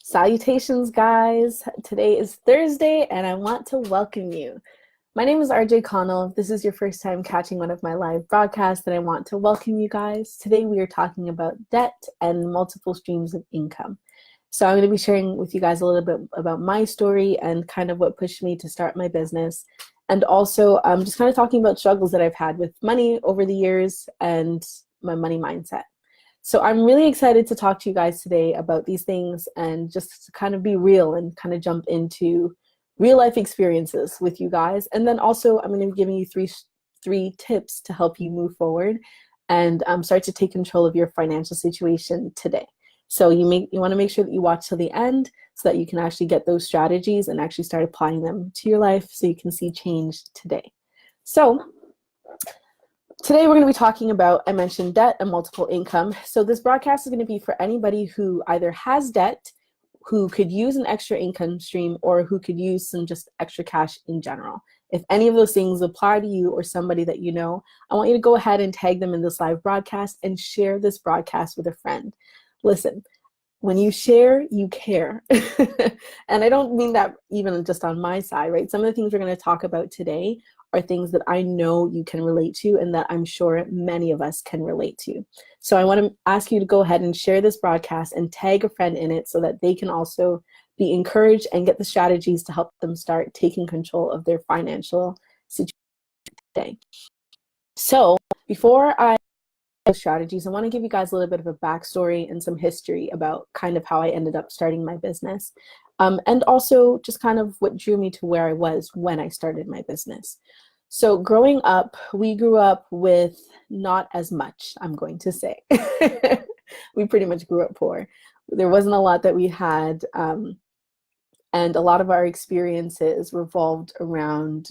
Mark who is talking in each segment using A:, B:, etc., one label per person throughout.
A: Salutations, guys. Today is Thursday, and I want to welcome you. My name is RJ Connell. If this is your first time catching one of my live broadcasts, then I want to welcome you guys. Today, we are talking about debt and multiple streams of income. So, I'm going to be sharing with you guys a little bit about my story and kind of what pushed me to start my business. And also, I'm just kind of talking about struggles that I've had with money over the years and my money mindset. So I'm really excited to talk to you guys today about these things and just to kind of be real and kind of jump into real life experiences with you guys. And then also I'm going to be giving you three tips to help you move forward and start to take control of your financial situation today. So you want to make sure that you watch till the end so that you can actually get those strategies and actually start applying them to your life so you can see change today. So today we're going to be talking about, I mentioned debt and multiple income. So this broadcast is going to be for anybody who either has debt, who could use an extra income stream, or who could use some just extra cash in general. If any of those things apply to you or somebody that you know, I want you to go ahead and tag them in this live broadcast and share this broadcast with a friend. Listen, when you share, you care. And I don't mean that even just on my side, right? Some of the things we're going to talk about today are things that I know you can relate to and that I'm sure many of us can relate to. So I want to ask you to go ahead and share this broadcast and tag a friend in it so that they can also be encouraged and get the strategies to help them start taking control of their financial situation today. So before I strategies, I want to give you guys a little bit of a backstory and some history about kind of how I ended up starting my business. And also just kind of what drew me to where I was when I started my business. So growing up, we grew up with not as much, I'm going to say. We pretty much grew up poor. There wasn't a lot that we had. And a lot of our experiences revolved around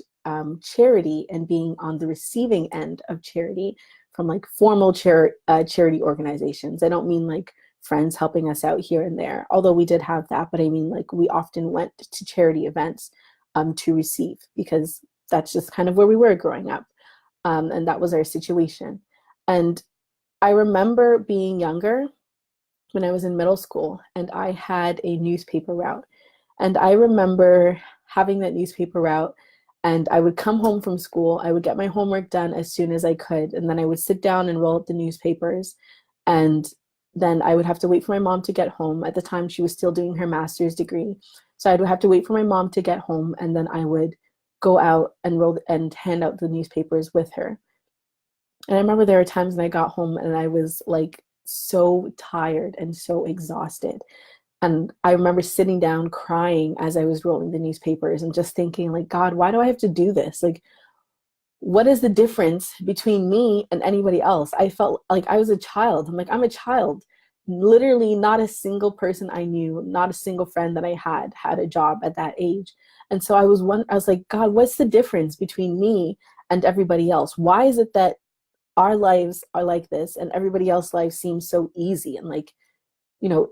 A: charity and being on the receiving end of charity from like formal charity organizations. I don't mean like friends helping us out here and there, although we did have that, but I mean like we often went to charity events to receive because that's just kind of where we were growing up. And that was our situation. And I remember being younger when I was in middle school and I had a newspaper route. And I remember having that newspaper route and I would come home from school, I would get my homework done as soon as I could, and then I would sit down and roll up the newspapers, and then I would have to wait for my mom to get home. At the time, she was still doing her master's degree. So I'd have to wait for my mom to get home, and then I would go out and roll and hand out the newspapers with her. And I remember there were times when I got home and I was like so tired and so exhausted. And I remember sitting down crying as I was rolling the newspapers and just thinking like, God, why do I have to do this? Like, what is the difference between me and anybody else? I felt like I was a child. I'm like, I'm a child. Literally not a single person I knew, not a single friend that I had a job at that age. And so I was like, God, what's the difference between me and everybody else? Why is it that our lives are like this and everybody else's life seems so easy and like,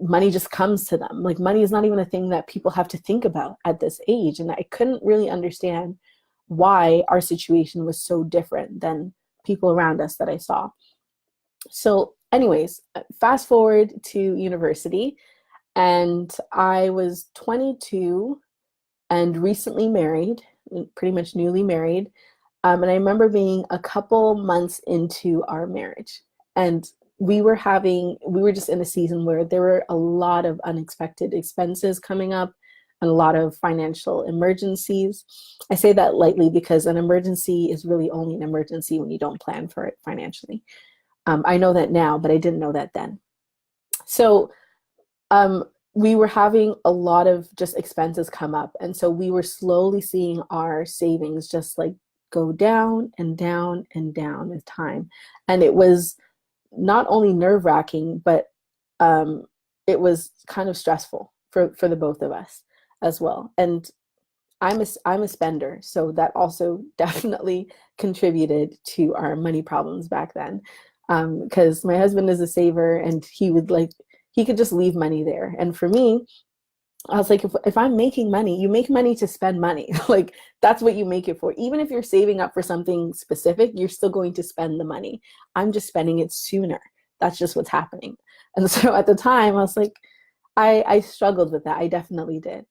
A: money just comes to them. Like money is not even a thing that people have to think about at this age. And I couldn't really understand why our situation was so different than people around us that I saw. So anyways, fast forward to university and I was 22 and recently married, pretty much newly married. And I remember being a couple months into our marriage and we were just in a season where there were a lot of unexpected expenses coming up and a lot of financial emergencies. I say that lightly because an emergency is really only an emergency when you don't plan for it financially. I know that now, but I didn't know that then. So we were having a lot of just expenses come up. And so we were slowly seeing our savings just like go down and down and down with time. And it was not only nerve-wracking, but it was kind of stressful for the both of us as well. And I'm a spender, so that also definitely contributed to our money problems back then. Because my husband is a saver, and he could just leave money there. And for me, I was like, if I'm making money, you make money to spend money. Like that's what you make it for. Even if you're saving up for something specific, you're still going to spend the money. I'm just spending it sooner. That's just what's happening. And so at the time I was like, I struggled with that. I definitely did.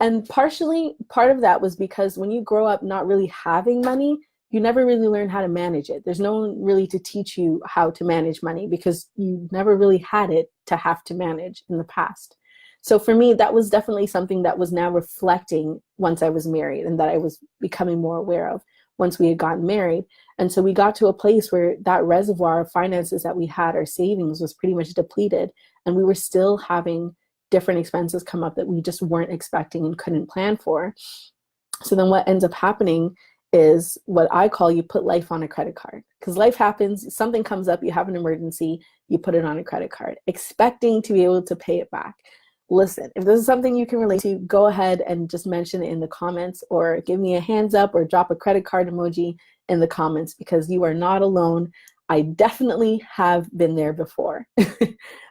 A: And partially, part of that was because when you grow up not really having money, you never really learn how to manage it. There's no one really to teach you how to manage money because you never really had it to have to manage in the past. So for me, that was definitely something that was now reflecting once I was married and that I was becoming more aware of once we had gotten married. And so we got to a place where that reservoir of finances that we had, our savings, was pretty much depleted. And we were still having different expenses come up that we just weren't expecting and couldn't plan for. So then what ends up happening is what I call you put life on a credit card. Because life happens, something comes up, you have an emergency, you put it on a credit card, expecting to be able to pay it back. Listen, if this is something you can relate to, go ahead and just mention it in the comments or give me a hands up or drop a credit card emoji in the comments because you are not alone. I definitely have been there before.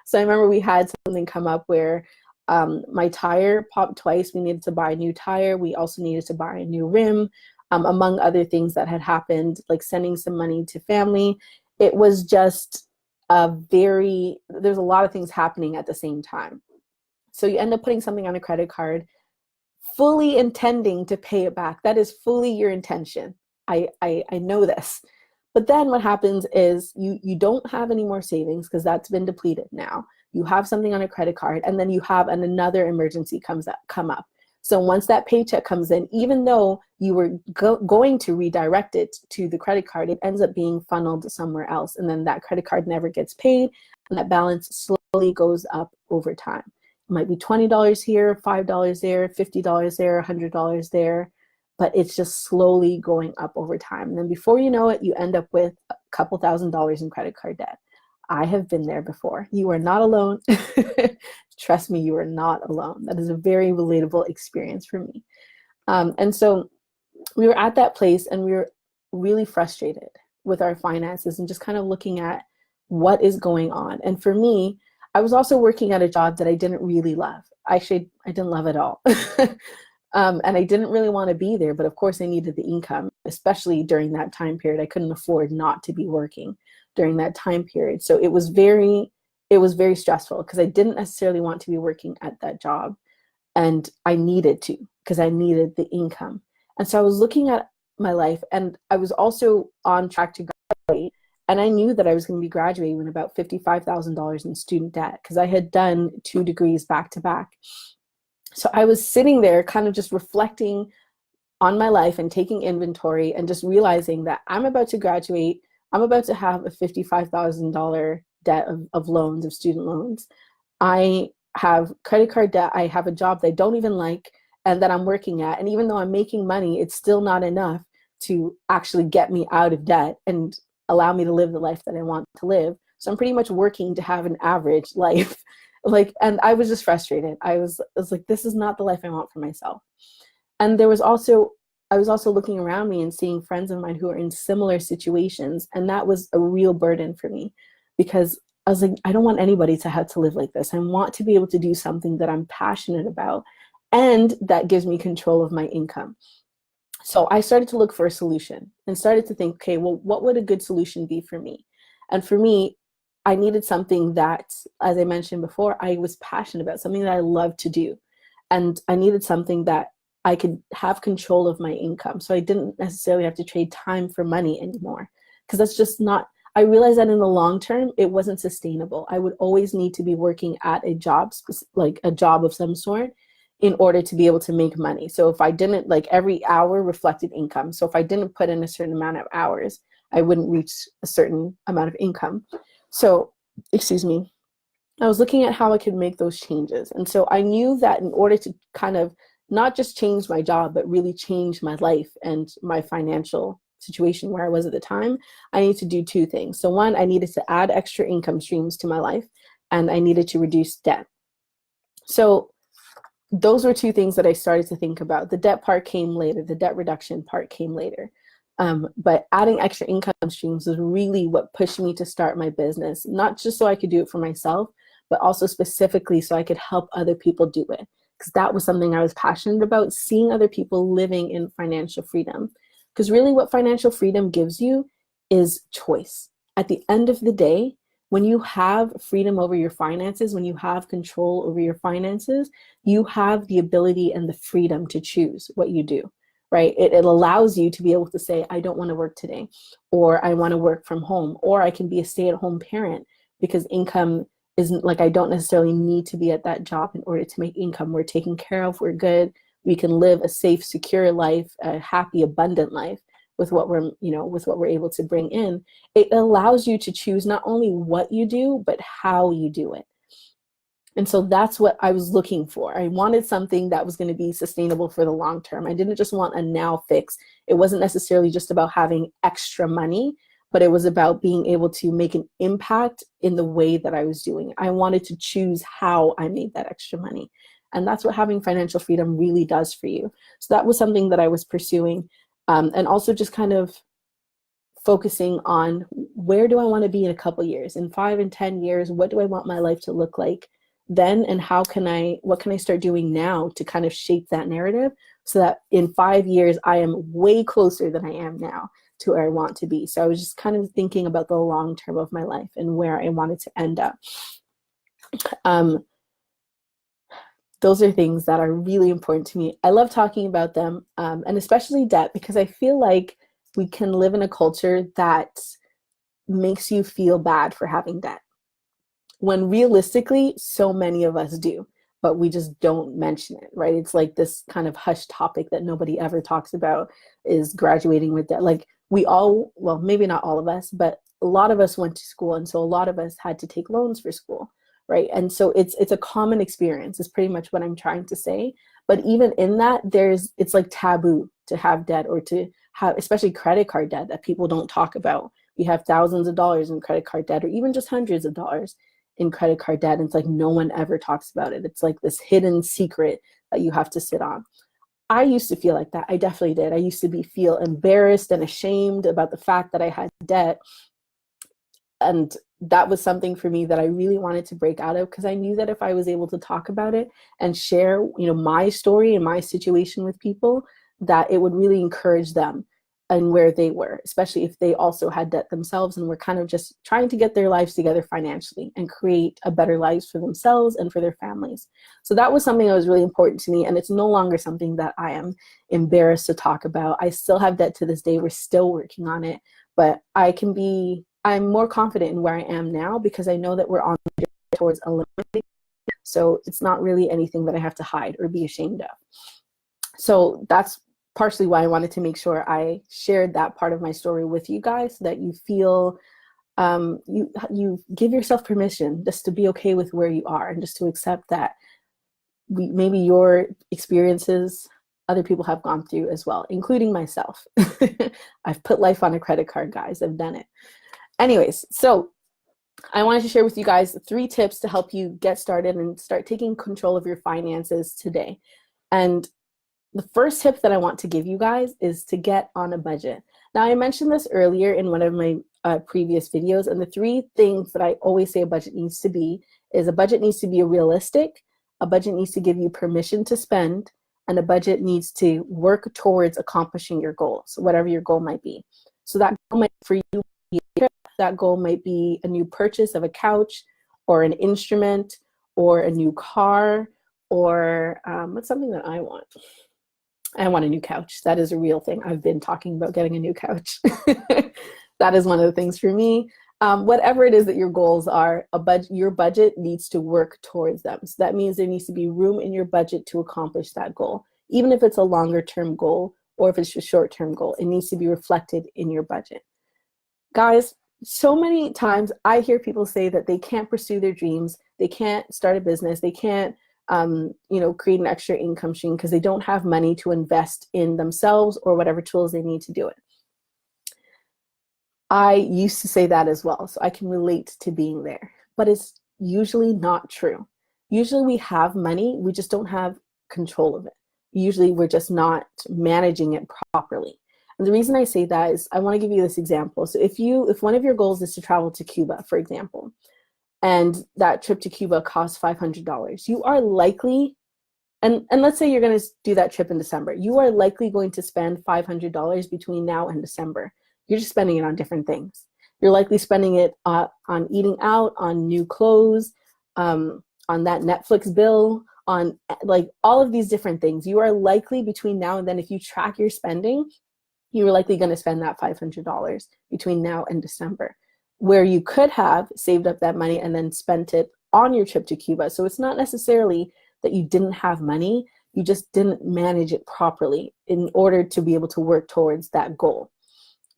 A: So I remember we had something come up where my tire popped twice. We needed to buy a new tire. We also needed to buy a new rim, among other things that had happened, like sending some money to family. It was just there's a lot of things happening at the same time. So you end up putting something on a credit card, fully intending to pay it back. That is fully your intention. I know this. But then what happens is you don't have any more savings because that's been depleted now. You have something on a credit card, and then you have another emergency come up. So once that paycheck comes in, even though you were going to redirect it to the credit card, it ends up being funneled somewhere else. And then that credit card never gets paid, and that balance slowly goes up over time. It might be $20 here, $5 there, $50 there, $100 there, but it's just slowly going up over time. And then before you know it, you end up with a couple $1,000s in credit card debt. I have been there before. You are not alone. Trust me, you are not alone. That is a very relatable experience for me. And so we were at that place and we were really frustrated with our finances and just kind of looking at what is going on. And for me, I was also working at a job that I didn't really love. Actually, I didn't love it all. And I didn't really want to be there, but of course I needed the income, especially during that time period. I couldn't afford not to be working during that time period. So it was very stressful because I didn't necessarily want to be working at that job, and I needed to because I needed the income. And so I was looking at my life, and I was also on track to graduate, and I knew that I was going to be graduating with about $55,000 in student debt because I had done 2 degrees back to back. So I was sitting there kind of just reflecting on my life and taking inventory and just realizing that I'm about to graduate. I'm about to have a $55,000 debt of loans, of student loans. I have credit card debt. I have a job that I don't even like and that I'm working at. And even though I'm making money, it's still not enough to actually get me out of debt and allow me to live the life that I want to live. So I'm pretty much working to have an average life. And I was just frustrated. I was like, this is not the life I want for myself. And I was also looking around me and seeing friends of mine who are in similar situations. And that was a real burden for me because I was like, I don't want anybody to have to live like this. I want to be able to do something that I'm passionate about and that gives me control of my income. So I started to look for a solution and started to think, okay, well, what would a good solution be for me? And for me, I needed something that, as I mentioned before, I was passionate about, something that I love to do. And I needed something that I could have control of my income. So I didn't necessarily have to trade time for money anymore. Because that's just not, I realized that in the long term, it wasn't sustainable. I would always need to be working at a job, like a job of some sort, in order to be able to make money. So if I didn't, like every hour reflected income. So if I didn't put in a certain amount of hours, I wouldn't reach a certain amount of income. So, I was looking at how I could make those changes. And so I knew that in order to kind of not just change my job, but really change my life and my financial situation where I was at the time, I needed to do 2 things. So one, I needed to add extra income streams to my life, and I needed to reduce debt. So those were 2 things that I started to think about. The debt part came later. The debt reduction part came later. But adding extra income streams was really what pushed me to start my business, not just so I could do it for myself, but also specifically so I could help other people do it. Because that was something I was passionate about, seeing other people living in financial freedom. Because really what financial freedom gives you is choice. At the end of the day, when you have freedom over your finances, when you have control over your finances, you have the ability and the freedom to choose what you do, right? It allows you to be able to say, I don't want to work today, or I want to work from home, or I can be a stay-at-home parent because income isn't like, I don't necessarily need to be at that job in order to make income. We're taken care of, we're good. We can live a safe, secure life, a happy, abundant life with what we're, with what we're able to bring in. It allows you to choose not only what you do, but how you do it. And so that's what I was looking for. I wanted something that was going to be sustainable for the long term. I didn't just want a now fix. It wasn't necessarily just about having extra money, but it was about being able to make an impact in the way that I was doing it. I wanted to choose how I made that extra money. And that's what having financial freedom really does for you. So that was something that I was pursuing. And also just kind of focusing on, where do I want to be in a couple years, in 5 and 10 years? What do I want my life to look like then? And what can I start doing now to kind of shape that narrative so that in 5 years, I am way closer than I am now to where I want to be. So I was just kind of thinking about the long term of my life and where I wanted to end up. Those are things that are really important to me. I love talking about them, and especially debt, because I feel like we can live in a culture that makes you feel bad for having debt, when realistically, so many of us do, but we just don't mention it, right? It's like this kind of hush topic that nobody ever talks about, is graduating with debt. Like, we all, well, maybe not all of us, but a lot of us went to school, and so a lot of us had to take loans for school. Right. And so it's a common experience, is pretty much what I'm trying to say. But even in that, it's like taboo to have debt, or to have, especially credit card debt, that people don't talk about. We have thousands of dollars in credit card debt, or even just hundreds of dollars in credit card debt. And it's like no one ever talks about it. It's like this hidden secret that you have to sit on. I used to feel like that. I definitely did. I used to feel embarrassed and ashamed about the fact that I had debt. And that was something for me that I really wanted to break out of, because I knew that if I was able to talk about it and share, my story and my situation with people, that it would really encourage them and where they were, especially if they also had debt themselves and were kind of just trying to get their lives together financially and create a better life for themselves and for their families. So that was something that was really important to me. And it's no longer something that I am embarrassed to talk about. I still have debt to this day. We're still working on it, but I'm more confident in where I am now, because I know that we're on the journey towards eliminating. So it's not really anything that I have to hide or be ashamed of. So that's partially why I wanted to make sure I shared that part of my story with you guys, so that you feel you give yourself permission just to be okay with where you are, and just to accept that maybe your experiences other people have gone through as well, including myself. I've put life on a credit card, guys. I've done it. Anyways, so I wanted to share with you guys 3 tips to help you get started and start taking control of your finances today. And the first tip that I want to give you guys is to get on a budget. Now, I mentioned this earlier in one of my previous videos, and the 3 things that I always say a budget needs to be is: a budget needs to be realistic, a budget needs to give you permission to spend, and a budget needs to work towards accomplishing your goals, whatever your goal might be. So that goal might for you be a trip, that goal might be a new purchase of a couch or an instrument or a new car, or what's something that I want? I want a new couch. That is a real thing. I've been talking about getting a new couch. That is one of the things for me. Whatever it is that your goals are, your budget needs to work towards them. So that means there needs to be room in your budget to accomplish that goal. Even if it's a longer term goal, or if it's a short term goal, it needs to be reflected in your budget. Guys, so many times I hear people say that they can't pursue their dreams, they can't start a business, they can't create an extra income stream because they don't have money to invest in themselves or whatever tools they need to do it. I used to say that as well, so I can relate to being there, but it's usually not true. Usually we have money, we just don't have control of it. Usually we're just not managing it properly. And the reason I say that is I want to give you this example. So if one of your goals is to travel to Cuba, for example, and that trip to Cuba costs $500, you are likely, and let's say you're going to do that trip in December, you are likely going to spend $500 between now and December. You're just spending it on different things. You're likely spending it on eating out, on new clothes, on that Netflix bill, on like all of these different things. You are likely between now and then, if you track your spending, you're likely going to spend that $500 between now and December, where you could have saved up that money and then spent it on your trip to Cuba. So it's not necessarily that you didn't have money, you just didn't manage it properly in order to be able to work towards that goal,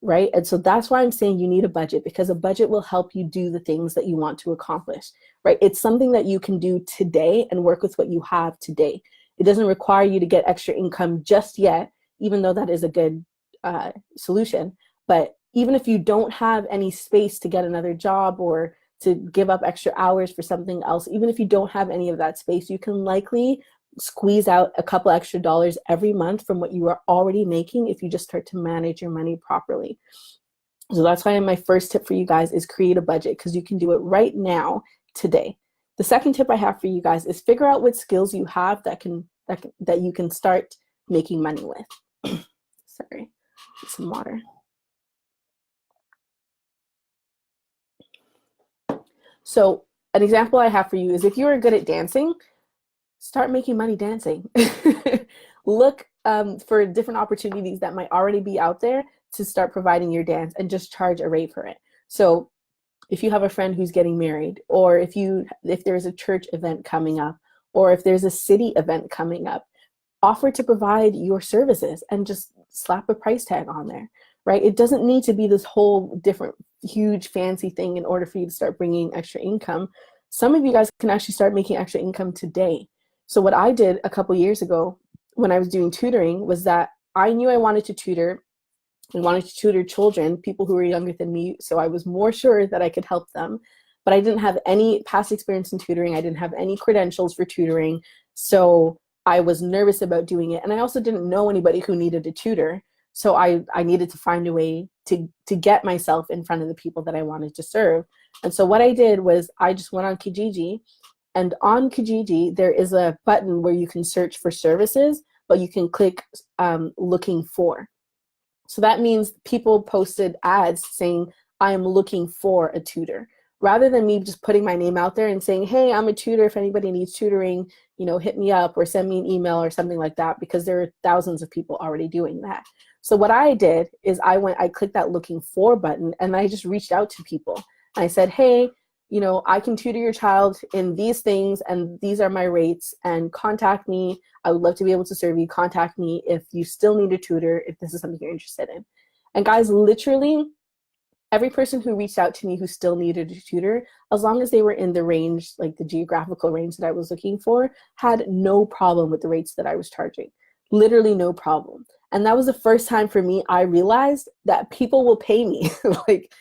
A: right? And so that's why I'm saying you need a budget, because a budget will help you do the things that you want to accomplish, right? It's something that you can do today and work with what you have today. It doesn't require you to get extra income just yet, even though that is a good solution. But even if you don't have any space to get another job or to give up extra hours for something else, even if you don't have any of that space, you can likely squeeze out a couple extra dollars every month from what you are already making if you just start to manage your money properly. So that's why my first tip for you guys is create a budget, because you can do it right now, today. The second tip I have for you guys is figure out what skills you have that you can start making money with. Sorry, get some water. So an example I have for you is if you are good at dancing, start making money dancing. Look for different opportunities that might already be out there to start providing your dance, and just charge a rate for it. So if you have a friend who's getting married, or if there's a church event coming up, or if there's a city event coming up, offer to provide your services and just slap a price tag on there, right? It doesn't need to be this whole different, huge, fancy thing in order for you to start bringing extra income. Some of you guys can actually start making extra income today. So what I did a couple years ago when I was doing tutoring was that I knew I wanted to tutor. I wanted to tutor children, people who were younger than me, so I was more sure that I could help them. But I didn't have any past experience in tutoring. I didn't have any credentials for tutoring. So I was nervous about doing it. And I also didn't know anybody who needed a tutor. So I needed to find a way to get myself in front of the people that I wanted to serve. And so what I did was I just went on Kijiji, and on Kijiji, there is a button where you can search for services, but you can click looking for. So that means people posted ads saying, I am looking for a tutor. Rather than me just putting my name out there and saying, hey, I'm a tutor, if anybody needs tutoring, hit me up or send me an email or something like that, because there are thousands of people already doing that. So what I did is I clicked that looking for button, and I just reached out to people. I said, hey, I can tutor your child in these things, and these are my rates, and contact me. I would love to be able to serve you. Contact me if you still need a tutor, if this is something you're interested in. And guys, literally, every person who reached out to me who still needed a tutor, as long as they were in the range, like the geographical range that I was looking for, had no problem with the rates that I was charging. Literally no problem. And that was the first time for me I realized that people will pay me. Like,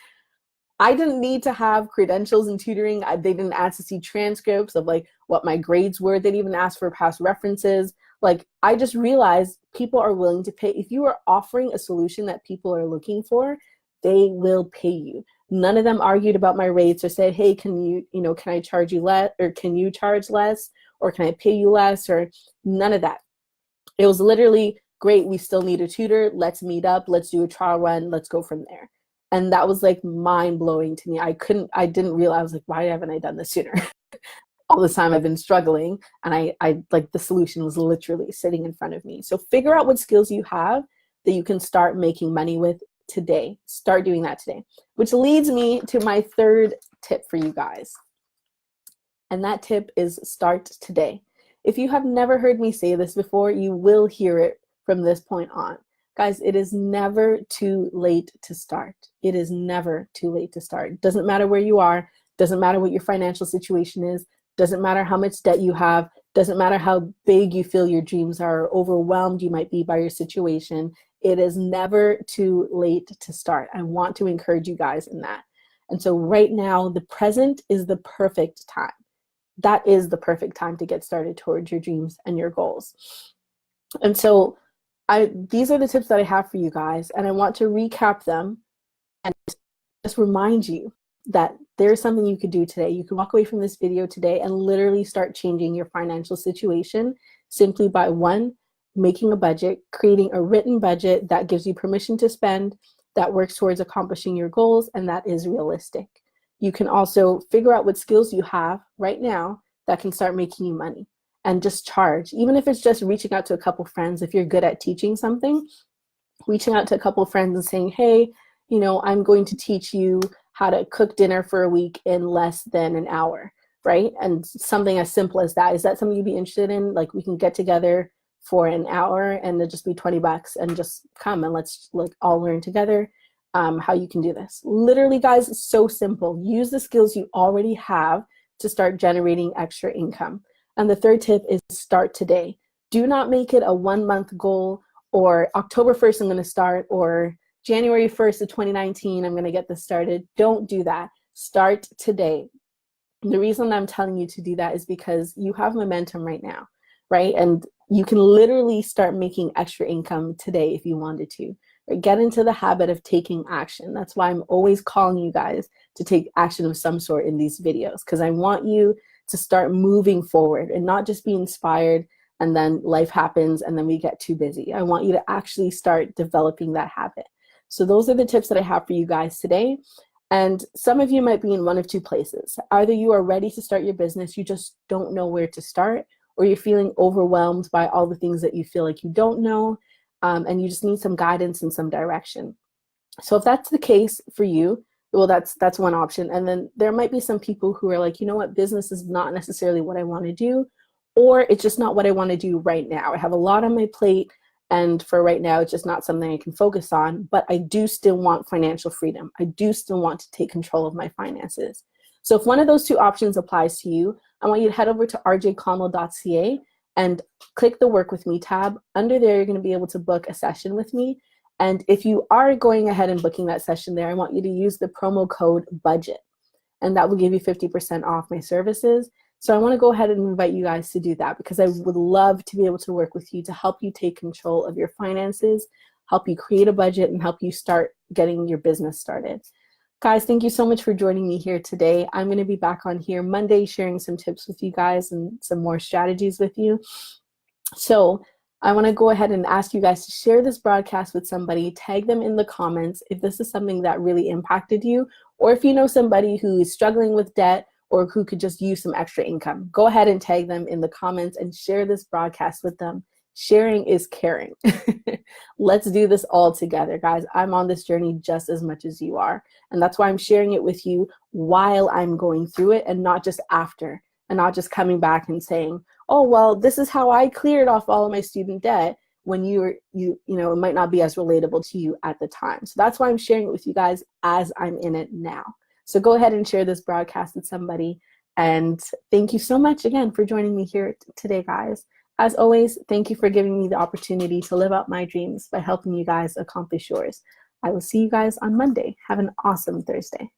A: I didn't need to have credentials in tutoring. They didn't ask to see transcripts of like what my grades were. They didn't even ask for past references. Like, I just realized people are willing to pay. If you are offering a solution that people are looking for, they will pay you. None of them argued about my rates or said, hey, can I charge you less, or can you charge less, or can I pay you less, or none of that. It was literally, great, we still need a tutor. Let's meet up. Let's do a trial run. Let's go from there. And that was like mind blowing to me. I didn't realize, I was like, why haven't I done this sooner? All this time I've been struggling, and I like the solution was literally sitting in front of me. So figure out what skills you have that you can start making money with today. Start doing that today, which leads me to my third tip for you guys. And that tip is start today. If you have never heard me say this before, you will hear it from this point on. Guys, it is never too late to start. It is never too late to start. Doesn't matter where you are, doesn't matter what your financial situation is, doesn't matter how much debt you have, doesn't matter how big you feel your dreams are, or overwhelmed you might be by your situation. It is never too late to start. I want to encourage you guys in that. And so right now, the present is the perfect time. That is the perfect time to get started towards your dreams and your goals. And so these are the tips that I have for you guys, and I want to recap them and just remind you that there's something you could do today. You can walk away from this video today and literally start changing your financial situation simply by, one, making a budget, creating a written budget that gives you permission to spend, that works towards accomplishing your goals and that is realistic. You can also figure out what skills you have right now that can start making you money and just charge. Even if it's just reaching out to a couple friends, if you're good at teaching something, reaching out to a couple friends and saying, hey, I'm going to teach you how to cook dinner for a week in less than an hour, right? And something as simple as that. Is that something you'd be interested in? Like, we can get together for an hour and it'll just be $20 and just come and let's all learn together how you can do this. Literally, guys, it's so simple. Use the skills you already have to start generating extra income. And the third tip is start today. Do not make it a 1 month goal, or October 1st, I'm going to start, or January 1st of 2019, I'm going to get this started. Don't do that. Start today. The reason I'm telling you to do that is because you have momentum right now, right? And you can literally start making extra income today if you wanted to. Right? Get into the habit of taking action. That's why I'm always calling you guys to take action of some sort in these videos, because I want you to start moving forward and not just be inspired and then life happens and then we get too busy. I want you to actually start developing that habit. So those are the tips that I have for you guys today. And some of you might be in one of two places. Either you are ready to start your business, you just don't know where to start, or you're feeling overwhelmed by all the things that you feel like you don't know, and you just need some guidance and some direction. So if that's the case for you, well, that's one option. And then there might be some people who are like, you know what, business is not necessarily what I want to do, or it's just not what I want to do right now. I have a lot on my plate, and for right now, it's just not something I can focus on, but I do still want financial freedom. I do still want to take control of my finances. So if one of those two options applies to you, I want you to head over to rjconnell.ca and click the Work With Me tab. Under there, you're going to be able to book a session with me. And if you are going ahead and booking that session there, I want you to use the promo code BUDGET, and that will give you 50% off my services. So I want to go ahead and invite you guys to do that, because I would love to be able to work with you to help you take control of your finances, help you create a budget, and help you start getting your business started. Guys, thank you so much for joining me here today. I'm going to be back on here Monday sharing some tips with you guys and some more strategies with you. So I want to go ahead and ask you guys to share this broadcast with somebody, tag them in the comments if this is something that really impacted you, or if you know somebody who is struggling with debt or who could just use some extra income. Go ahead and tag them in the comments and share this broadcast with them. Sharing is caring. Let's do this all together, guys. I'm on this journey just as much as you are. And that's why I'm sharing it with you while I'm going through it, and not just after, and not just coming back and saying, oh, well, this is how I cleared off all of my student debt, when you know, it might not be as relatable to you at the time. So that's why I'm sharing it with you guys as I'm in it now. So go ahead and share this broadcast with somebody. And thank you so much again for joining me here today, guys. As always, thank you for giving me the opportunity to live out my dreams by helping you guys accomplish yours. I will see you guys on Monday. Have an awesome Thursday.